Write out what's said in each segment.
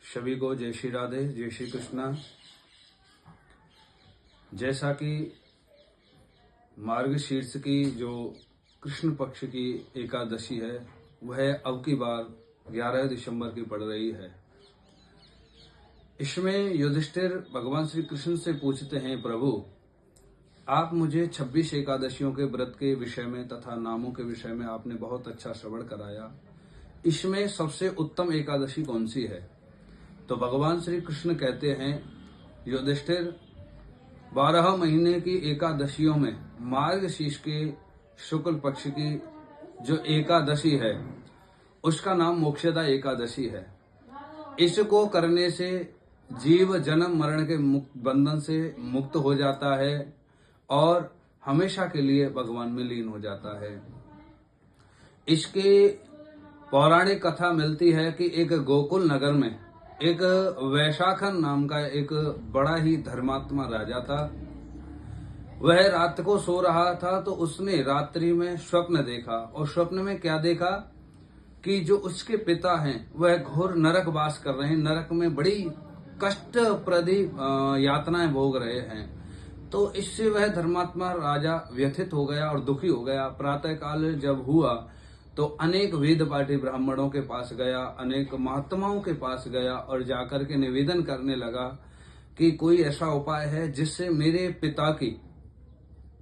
सभी को जय श्री राधे, जय श्री कृष्णा। जैसा कि मार्गशीर्ष की जो कृष्ण पक्ष की एकादशी है वह अब की बार 11 दिसंबर की पड़ रही है। इसमें युधिष्ठिर भगवान श्री कृष्ण से पूछते हैं, प्रभु आप मुझे 26 एकादशियों के व्रत के विषय में तथा नामों के विषय में आपने बहुत अच्छा श्रवण कराया। इसमें सबसे उत्तम एकादशी कौन सी है? तो भगवान श्री कृष्ण कहते हैं, युधिष्ठिर 12 महीने की एकादशियों में मार्गशीर्ष के शुक्ल पक्ष की जो एकादशी है उसका नाम मोक्षदा एकादशी है। इसको करने से जीव जन्म मरण के बंधन से मुक्त हो जाता है और हमेशा के लिए भगवान में लीन हो जाता है। इसके पौराणिक कथा मिलती है कि एक गोकुल नगर में एक वैशाखन नाम का एक बड़ा ही धर्मात्मा राजा था। वह रात को सो रहा था तो उसने रात्रि में स्वप्न देखा, और स्वप्न में क्या देखा कि जो उसके पिता हैं वह घोर नरक वास कर रहे हैं, नरक में बड़ी कष्टप्रदी यातनाएं भोग रहे हैं। तो इससे वह धर्मात्मा राजा व्यथित हो गया और दुखी हो गया। प्रातः काल जब हुआ तो अनेक वेद पाठी ब्राह्मणों के पास गया, अनेक महात्माओं के पास गया और जाकर के निवेदन करने लगा कि कोई ऐसा उपाय है जिससे मेरे पिता की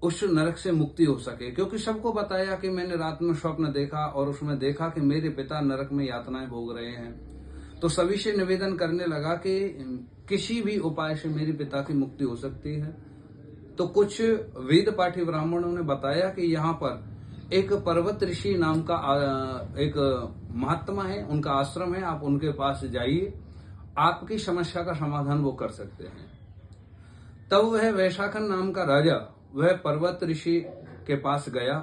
उस नरक से मुक्ति हो सके। क्योंकि सबको बताया कि मैंने रात में स्वप्न देखा और उसमें देखा कि मेरे पिता नरक में यातनाएं भोग रहे हैं। तो सभी से निवेदन करने लगा कि किसी भी उपाय से मेरे पिता की मुक्ति हो सकती है। तो कुछ वेद पाठी ब्राह्मणों ने बताया कि यहाँ पर एक पर्वत ऋषि नाम का एक महात्मा है, उनका आश्रम है, आप उनके पास जाइए, आपकी समस्या का समाधान वो कर सकते हैं। तब वह वैशाखन नाम का राजा वह पर्वत ऋषि के पास गया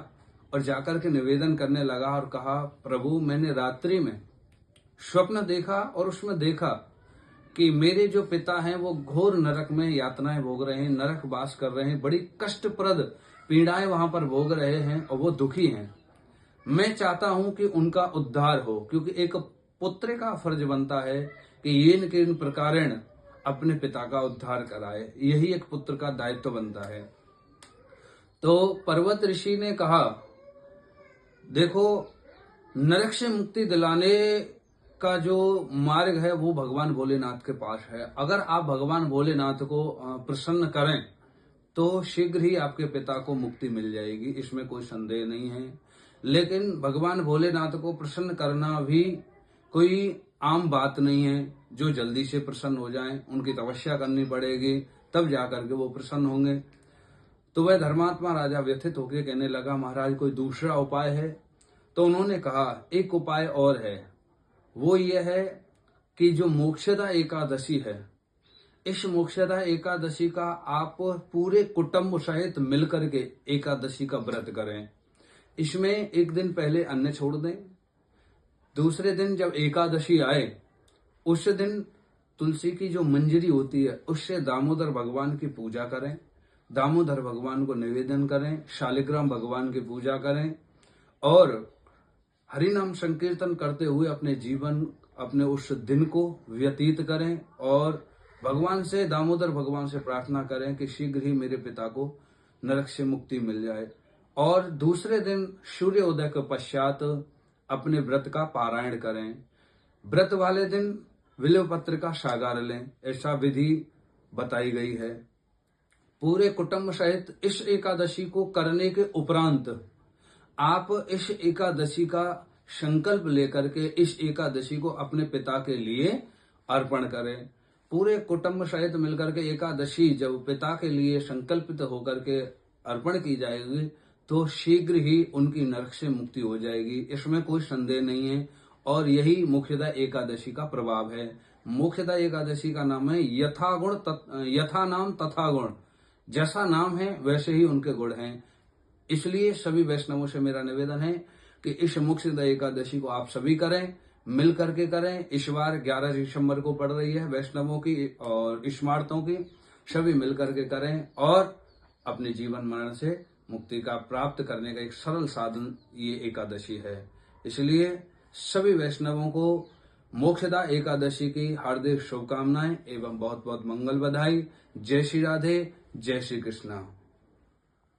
और जाकर के निवेदन करने लगा और कहा, प्रभु मैंने रात्रि में स्वप्न देखा और उसमें देखा कि मेरे जो पिता हैं वो घोर नरक में यातनाएं भोग रहे हैं, नरक वास कर रहे हैं, बड़ी कष्टप्रद पीड़ाएं वहां पर भोग रहे हैं और वो दुखी हैं। मैं चाहता हूं कि उनका उद्धार हो, क्योंकि एक पुत्र का फर्ज बनता है कि येन केन प्रकारेण अपने पिता का उद्धार कराए, यही एक पुत्र का दायित्व बनता है। तो पर्वत ऋषि ने कहा, देखो नरक से मुक्ति दिलाने का जो मार्ग है वो भगवान भोलेनाथ के पास है। अगर आप भगवान भोलेनाथ को प्रसन्न करें तो शीघ्र ही आपके पिता को मुक्ति मिल जाएगी, इसमें कोई संदेह नहीं है। लेकिन भगवान भोलेनाथ को प्रसन्न करना भी कोई आम बात नहीं है जो जल्दी से प्रसन्न हो जाएं, उनकी तपस्या करनी पड़ेगी तब जाकर के वो प्रसन्न होंगे। तो वह धर्मात्मा राजा व्यथित होकर कहने लगा, महाराज कोई दूसरा उपाय है? तो उन्होंने कहा, एक उपाय और है, वो ये है कि जो मोक्षदा एकादशी है, इस मोक्षदा एकादशी का आप पूरे कुटुंब सहित मिलकर के एकादशी का व्रत करें। इसमें एक दिन पहले अन्न छोड़ दें, दूसरे दिन जब एकादशी आए उस दिन तुलसी की जो मंजरी होती है उससे दामोदर भगवान की पूजा करें, दामोदर भगवान को निवेदन करें, शालिग्राम भगवान की पूजा करें और हरिनाम संकीर्तन करते हुए अपने जीवन, अपने उस दिन को व्यतीत करें और भगवान से, दामोदर भगवान से प्रार्थना करें कि शीघ्र ही मेरे पिता को नरक से मुक्ति मिल जाए। और दूसरे दिन सूर्योदय के पश्चात अपने व्रत का पारायण करें। व्रत वाले दिन विल्व पत्र का सागार लें, ऐसा विधि बताई गई है। पूरे कुटुंब सहित इस एकादशी को करने के उपरांत आप इस एकादशी का संकल्प लेकर के इस एकादशी को अपने पिता के लिए अर्पण करें। पूरे कुटुंब सहित मिलकर के एकादशी जब पिता के लिए संकल्पित होकर के अर्पण की जाएगी तो शीघ्र ही उनकी नरक से मुक्ति हो जाएगी, इसमें कोई संदेह नहीं है। और यही मोक्षदा एकादशी का प्रभाव है। मोक्षदा एकादशी का नाम है यथा नाम तथा गुण, जैसा नाम है वैसे ही उनके गुण हैं। इसलिए सभी वैष्णवों से मेरा निवेदन है कि इस मोक्षदा एकादशी को आप सभी करें, मिल करके करें। इस बार 11 दिसंबर को पड़ रही है वैष्णवों की और स्मार्तों की, सभी मिल करके करें और अपने जीवन मरण से मुक्ति का प्राप्त करने का एक सरल साधन ये एकादशी है। इसलिए सभी वैष्णवों को मोक्षदा एकादशी की हार्दिक शुभकामनाएं एवं बहुत बहुत मंगल बधाई। जय श्री राधे, जय श्री कृष्णा।